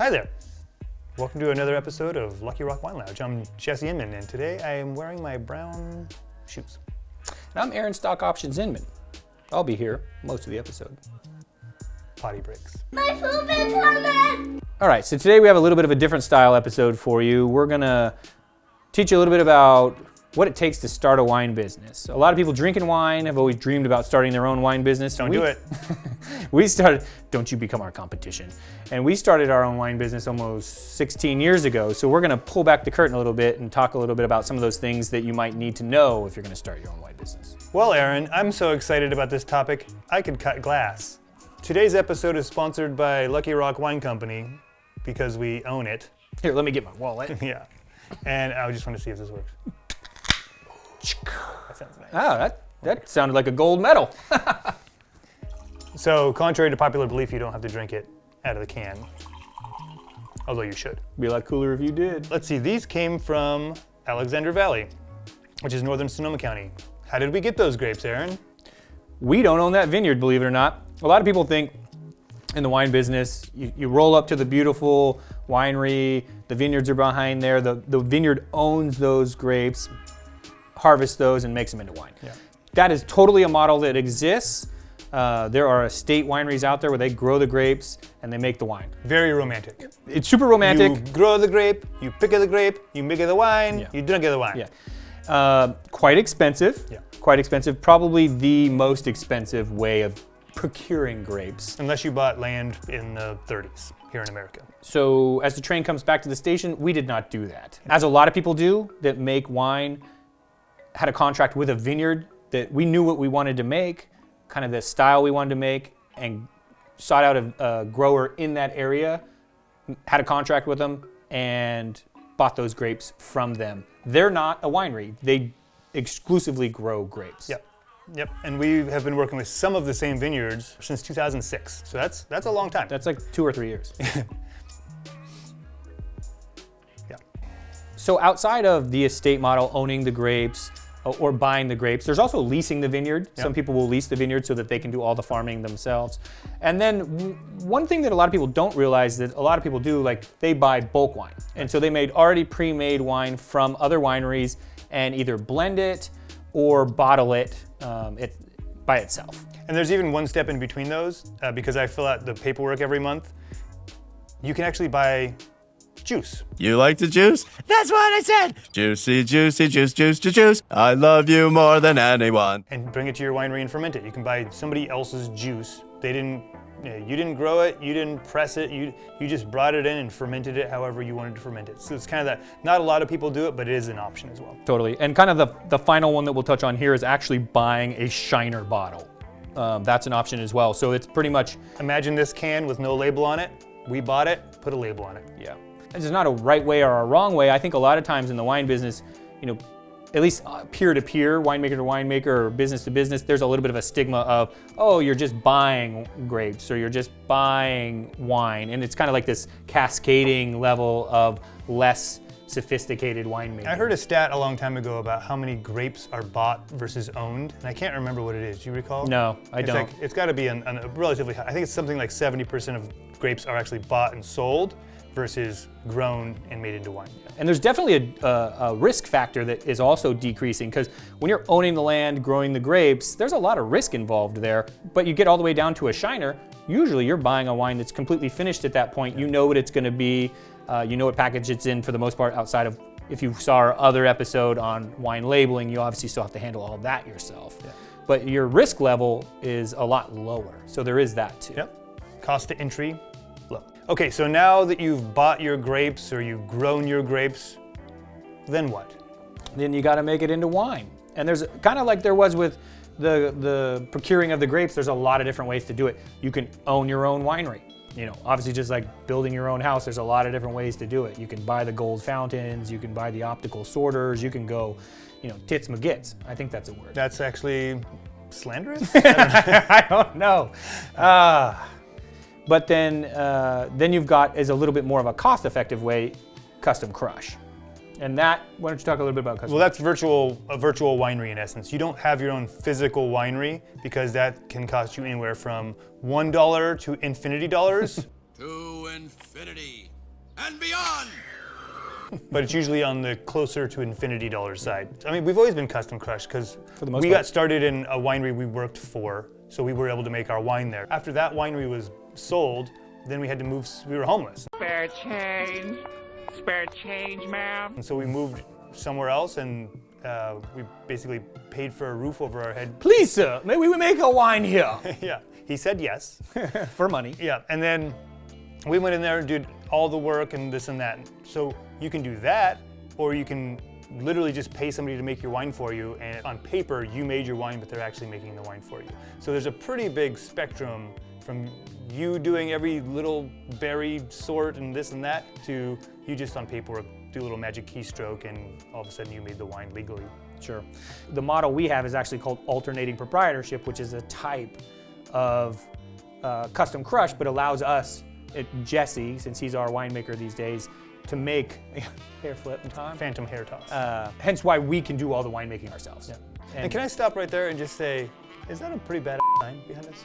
Hi there. Welcome to another episode of Lucky Rock Wine Lounge. I'm Jesse Inman, and today I am wearing my brown shoes. And I'm Aaron Stock Options Inman. I'll be here most of the episode. Potty breaks. My poop is coming! All right, so today we have a little bit of a different style episode for you. We're gonna teach you a little bit about what it takes to start a wine business. A lot of people drinking wine have always dreamed about starting their own wine business. Don't do it. We started, don't you become our competition. And we started our own wine business almost 16 years ago. So we're gonna pull back the curtain a little bit and talk a little bit about some of those things that you might need to know if you're gonna start your own wine business. Well, Aaron, I'm so excited about this topic, I could cut glass. Today's episode is sponsored by Lucky Rock Wine Company because we own it. Here, let me get my wallet. Yeah. And I just want to see if this works. That sounds nice. Oh, that sounded like a gold medal. So, contrary to popular belief, you don't have to drink it out of the can. Although you should. Be a lot cooler if you did. Let's see, these came from Alexander Valley, which is northern Sonoma County. How did we get those grapes, Aaron? We don't own that vineyard, believe it or not. A lot of people think in the wine business, you roll up to the beautiful winery, the vineyards are behind there, the vineyard owns those grapes, harvests those, and makes them into wine. Yeah. That is totally a model that exists. There are estate wineries out there where they grow the grapes and they make the wine. Very romantic. It's super romantic. You grow the grape, you pick the grape, you make the wine, Yeah. you drink the wine. Yeah. Quite expensive. Yeah. Quite expensive. Probably the most expensive way of procuring grapes. Unless you bought land in the 30s here in America. So as the train comes back to the station, we did not do that. As a lot of people do that make wine, had a contract with a vineyard that we knew what we wanted to make, kind of the style we wanted to make, and sought out a grower in that area, had a contract with them, and bought those grapes from them. They're not a winery. They exclusively grow grapes. Yep. Yep. And we have been working with some of the same vineyards since 2006. So that's a long time. That's like 2 or 3 years. Yeah. So outside of the estate model, owning the grapes or buying the grapes, there's also leasing the vineyard. Yep. Some people will lease the vineyard so that they can do all the farming themselves. And then one thing that a lot of people don't realize that a lot of people do, like they buy bulk wine. And so they made already pre-made wine from other wineries and either blend it or bottle it by itself. And there's even one step in between those because I fill out the paperwork every month. You can actually buy juice. You like to juice? That's what I said! Juicy, juicy, juice, juice, juice, juice. I love you more than anyone. And bring it to your winery and ferment it. You can buy somebody else's juice. You didn't grow it, you didn't press it, you just brought it in and fermented it however you wanted to ferment it. So it's kind of that, not a lot of people do it, but it is an option as well. Totally. And kind of the final one that we'll touch on here is actually buying a Shiner bottle. That's an option as well. So it's pretty much... Imagine this can with no label on it. We bought it, put a label on it. Yeah. There's not a right way or a wrong way. I think a lot of times in the wine business, at least peer-to-peer, winemaker to winemaker or business to business, there's a little bit of a stigma of, oh, you're just buying grapes or you're just buying wine. And it's kind of like this cascading level of less sophisticated winemaking. I heard a stat a long time ago about how many grapes are bought versus owned, and I can't remember what it is. Do you recall? No, I don't. It's got to be a relatively high. I think it's something like 70% of grapes are actually bought and sold versus grown and made into wine. And there's definitely a risk factor that is also decreasing because when you're owning the land, growing the grapes, there's a lot of risk involved there. But you get all the way down to a Shiner, usually you're buying a wine that's completely finished at that point. You know what it's going to be. You know what package it's in for the most part, outside of if you saw our other episode on wine labeling, you obviously still have to handle all that yourself. Yeah. But your risk level is a lot lower. So there is that too. Yep. Cost to entry, low. Okay, so now that you've bought your grapes or you've grown your grapes, then what? Then you got to make it into wine. And there's kind of like there was with the procuring of the grapes, there's a lot of different ways to do it. You can own your own winery. Obviously just like building your own house, there's a lot of different ways to do it. You can buy the gold fountains, you can buy the optical sorters, you can go, tits magits. I think that's a word. That's actually slanderous? I don't know. But then you've got, as a little bit more of a cost-effective way, custom crush. And that, why don't you talk a little bit about custom? Well, that's a virtual winery in essence. You don't have your own physical winery because that can cost you anywhere from $1 to infinity dollars. To infinity and beyond. But it's usually on the closer to infinity dollar side. I mean, we've always been custom crushed because the most we part. got started in a winery we worked for, so we were able to make our wine there. After that winery was sold, then we had to move, we were homeless. Spare change, ma'am. And so we moved somewhere else and we basically paid for a roof over our head. Please, sir, may we make a wine here Yeah, he said yes. for money. Yeah, and then we went in there and did all the work and this and that. So you can do that, or you can literally just pay somebody to make your wine for you, and on paper you made your wine, but they're actually making the wine for you. So there's a pretty big spectrum from you doing every little berry sort and this and that to you just on paperwork do a little magic keystroke and all of a sudden you made the wine legally. Sure. The model we have is actually called alternating proprietorship, which is a type of custom crush, but allows us, Jesse, since he's our winemaker these days, to make hair flip and time. Phantom hair toss. Hence why we can do all the winemaking ourselves. Yeah. And can I stop right there and just say, is that a pretty bad sign behind us?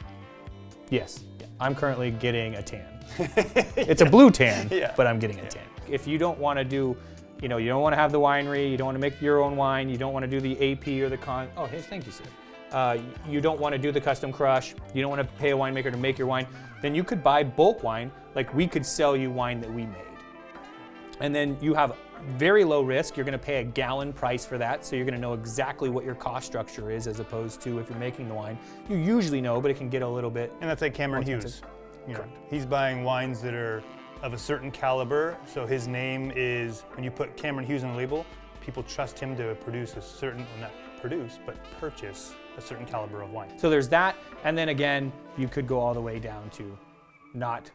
Yes, I'm currently getting a tan. It's a blue tan, Yeah. but I'm getting a tan. If you don't want to do, you don't want to have the winery, you don't want to make your own wine, you don't want to do the AP or the oh, hey, thank you, sir. You don't want to do the custom crush, you don't want to pay a winemaker to make your wine, then you could buy bulk wine, like we could sell you wine that we made. And then you have very low risk. You're going to pay a gallon price for that, so you're going to know exactly what your cost structure is, as opposed to if you're making the wine. You usually know, but it can get a little bit. And that's like Cameron More Hughes. expensive. He's buying wines that are of a certain caliber. So his name is, when you put Cameron Hughes on the label, people trust him to produce a certain, well, not produce, but purchase a certain caliber of wine. So there's that, and then again, you could go all the way down to not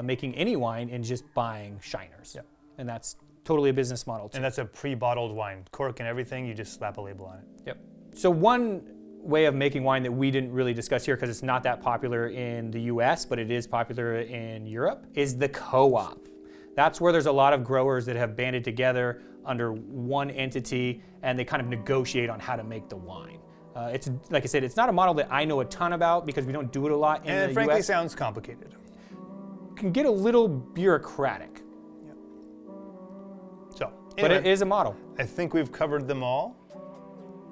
making any wine and just buying shiners. Yep. And that's totally a business model too. And that's a pre-bottled wine. Cork and everything, you just slap a label on it. Yep. So one way of making wine that we didn't really discuss here, because it's not that popular in the US, but it is popular in Europe, is the co-op. That's where there's a lot of growers that have banded together under one entity, and they kind of negotiate on how to make the wine. It's, like I said, it's not a model that I know a ton about because we don't do it a lot in And the it frankly US. sounds complicated. Can get a little bureaucratic, So, but anyway, it is a model. I think we've covered them all.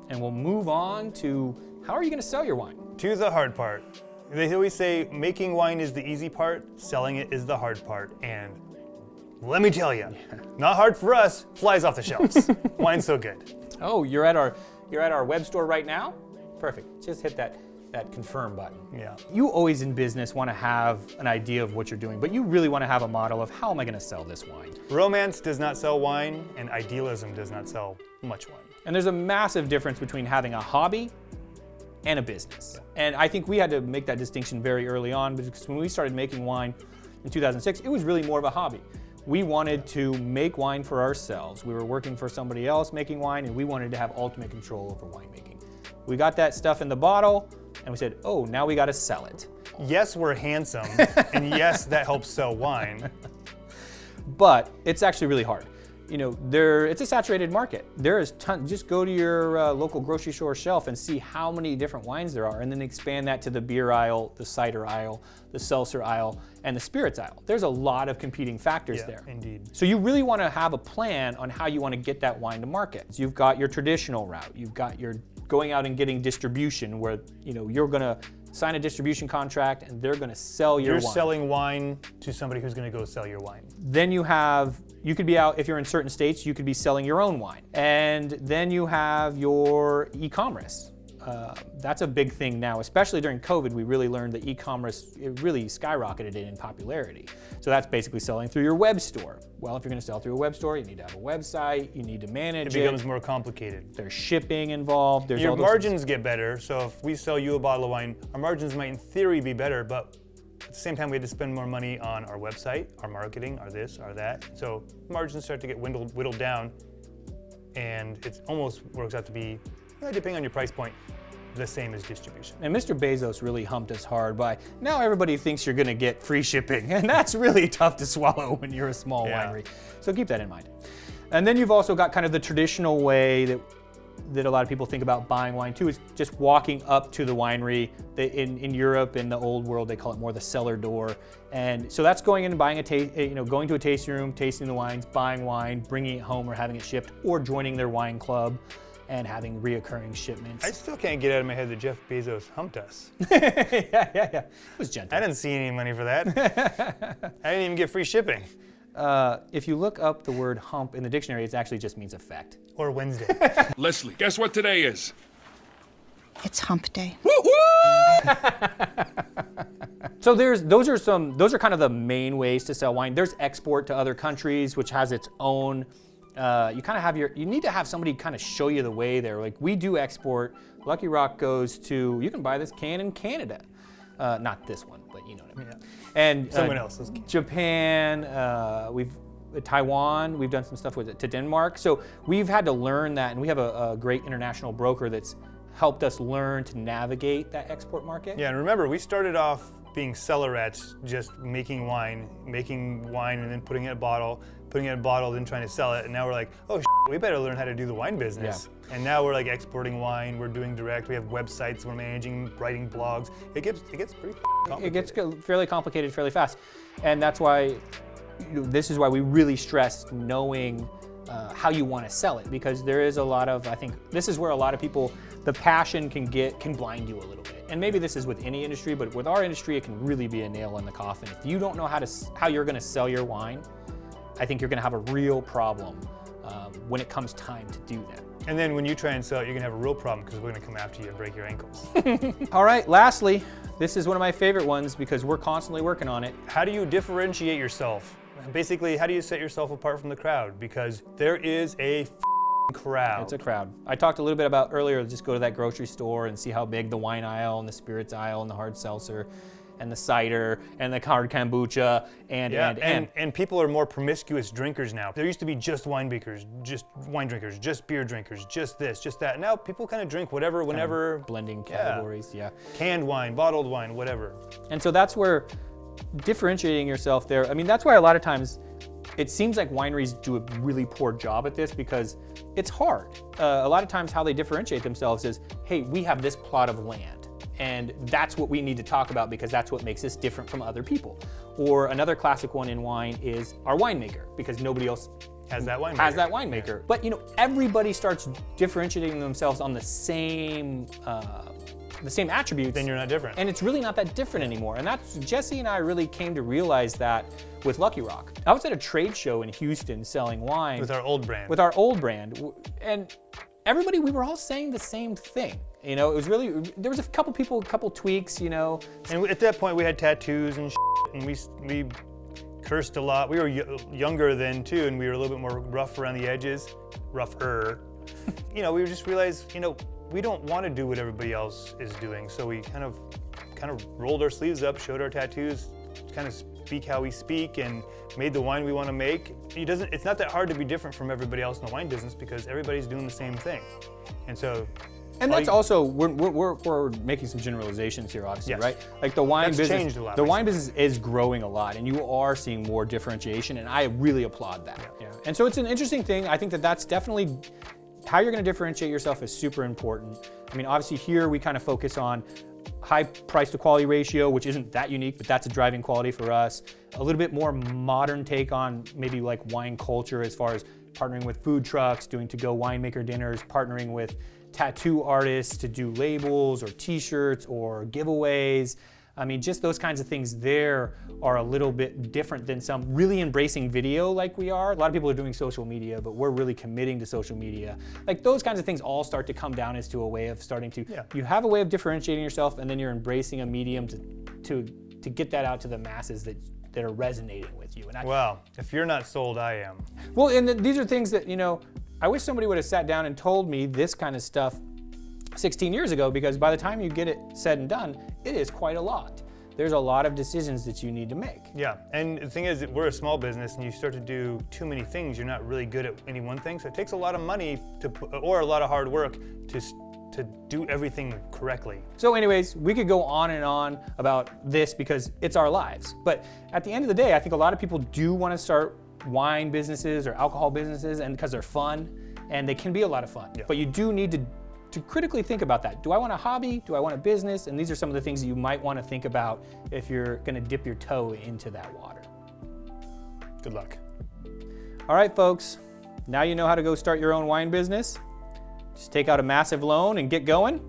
And we'll move on to how are you going to sell your wine? To the hard part. They always say making wine is the easy part, selling it is the hard part. And let me tell you, not hard for us, flies off the shelves. Wine's so good. Oh, you're at our web store right now? Perfect. Just hit that confirm button. Yeah. You always in business want to have an idea of what you're doing, but you really want to have a model of how am I going to sell this wine? Romance does not sell wine, and idealism does not sell much wine. And there's a massive difference between having a hobby and a business. And I think we had to make that distinction very early on, because when we started making wine in 2006, it was really more of a hobby. We wanted to make wine for ourselves. We were working for somebody else making wine, and we wanted to have ultimate control over winemaking. We got that stuff in the bottle, and we said, oh, now we got to sell it. Yes, we're handsome, and yes, that helps sell wine. But it's actually really hard. It's a saturated market. There is tons. Just go to your local grocery store shelf and see how many different wines there are, and then expand that to the beer aisle, the cider aisle, the seltzer aisle, and the spirits aisle. There's a lot of competing factors Yeah, there. indeed. So you really want to have a plan on how you want to get that wine to market. So you've got your traditional route. You've got your going out and getting distribution, where you're going to sign a distribution contract and they're going to sell your You're wine. selling wine to somebody who's going to go sell your wine. Then you could be out, if you're in certain states, you could be selling your own wine. And then you have your e-commerce. That's a big thing now, especially during COVID. We really learned that e-commerce, it really skyrocketed in popularity. So that's basically selling through your web store. Well, if you're going to sell through a web store, you need to have a website, you need to manage It becomes more complicated. There's shipping involved. There's Your all those margins get better, so if we sell you a bottle of wine, our margins might in theory be better, but at the same time we had to spend more money on our website, our marketing, our this, our that. So margins start to get whittled down, and it almost works out to be, depending on your price point, the same as distribution. And Mr. Bezos really humped us hard by, now everybody thinks you're going to get free shipping, and that's really tough to swallow when you're a small Yeah. winery. So keep that in mind. And then you've also got kind of the traditional way that that a lot of people think about buying wine too is just walking up to the winery. In Europe, in the old world, they call it more the cellar door. And so that's going in and buying going to a tasting room, tasting the wines, buying wine, bringing it home or having it shipped, or joining their wine club and having reoccurring shipments. I still can't get out of my head that Jeff Bezos humped us. yeah. It was gentle. I didn't see any money for that. I didn't even get free shipping. If you look up the word hump in the dictionary, it actually just means effect. Or Wednesday. Leslie, guess what today is? It's hump day. So those are kind of the main ways to sell wine. There's export to other countries, which has its own. You need to have somebody kind of show you the way there. Like we do export. Lucky Rock goes to, you can buy this can in Canada. Not this one, but you know what I mean. Yeah. And Someone else's. Japan, Taiwan, we've done some stuff with it, to Denmark. So we've had to learn that, and we have a great international broker that's helped us learn to navigate that export market. Yeah, and remember, we started off being cellar rats, just making wine and then putting it in a bottle, then trying to sell it. And now we're like, oh, we better learn how to do the wine business. Yeah. And now we're like exporting wine, we're doing direct, we have websites, we're managing, writing blogs. It gets pretty complicated. It gets fairly complicated fairly fast. And that's why, this is why we really stress knowing how you want to sell it, because there is a lot of, I think, this is where a lot of people, the passion can blind you a little bit. And maybe this is with any industry, but with our industry, it can really be a nail in the coffin. If you don't know how you're going to sell your wine, I think you're going to have a real problem when it comes time to do that. And then when you try and sell it, you're gonna have a real problem because we're gonna come after you and break your ankles. All right, lastly, this is one of my favorite ones because we're constantly working on it. How do you differentiate yourself? Basically, how do you set yourself apart from the crowd? Because there is a crowd. It's a crowd. I talked a little bit about earlier, just go to that grocery store and see how big the wine aisle and the spirits aisle and the hard seltzer and the cider and the hard kombucha and people are more promiscuous drinkers now. There used to be just wine drinkers, just beer drinkers, just this, just that. Now people kind of drink whatever, whenever. Blending categories, yeah. Canned wine, bottled wine, whatever. And so that's where differentiating yourself there, I mean, that's why a lot of times it seems like wineries do a really poor job at this because it's hard. A lot of times how they differentiate themselves is, hey, we have this plot of land. And that's what we need to talk about because that's what makes us different from other people. Or another classic one in wine is our winemaker, because nobody else has that winemaker. Yeah. But everybody starts differentiating themselves on the same attributes. Then you're not different. And it's really not that different anymore. And that's, Jesse and I really came to realize that with Lucky Rock. I was at a trade show in Houston selling wine. With our old brand. And everybody, we were all saying the same thing. It was really, there was a couple tweaks, And at that point we had tattoos and and we cursed a lot. We were younger then too, and we were a little bit more rough around the edges, rougher. We just realized, we don't want to do what everybody else is doing. So we kind of rolled our sleeves up, showed our tattoos, kind of speak how we speak, and made the wine we want to make. It's not that hard to be different from everybody else in the wine business because everybody's doing the same thing. And so. And that's also, we're making some generalizations here, obviously, Yes. right? Like the wine That's business, changed a lot the wine recently. business is growing a lot, and you are seeing more differentiation, and I really applaud that. Yeah. And so it's an interesting thing. I think that's definitely how you're going to differentiate yourself is super important. I mean, obviously here we kind of focus on high price to quality ratio, which isn't that unique, but that's a driving quality for us. A little bit more modern take on maybe like wine culture as far as partnering with food trucks, doing to-go winemaker dinners, partnering with tattoo artists to do labels or t-shirts or giveaways. I mean, just those kinds of things there are a little bit different than some really embracing video like we are. A lot of people are doing social media, but we're really committing to social media. Like those kinds of things all start to come down as to a way of starting to, you have a way of differentiating yourself and then you're embracing a medium to get that out to the masses that are resonating with you. And Well, if you're not sold, I am. Well, and these are things that, I wish somebody would have sat down and told me this kind of stuff 16 years ago, because by the time you get it said and done, it is quite a lot. There's a lot of decisions that you need to make. Yeah, and the thing is that we're a small business and you start to do too many things, you're not really good at any one thing. So it takes a lot of money or a lot of hard work to do everything correctly. So anyways, we could go on and on about this because it's our lives. But at the end of the day, I think a lot of people do want to start wine businesses or alcohol businesses and because they're fun. and they can be a lot of fun. Yeah. But you do need to critically think about that. Do I want a hobby? Do I want a business? And these are some of the things that you might want to think about if you're going to dip your toe into that water. Good luck. All right, folks. Now you know how to go start your own wine business. Just take out a massive loan and get going.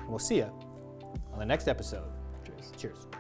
We'll see you on the next episode. Cheers. Cheers.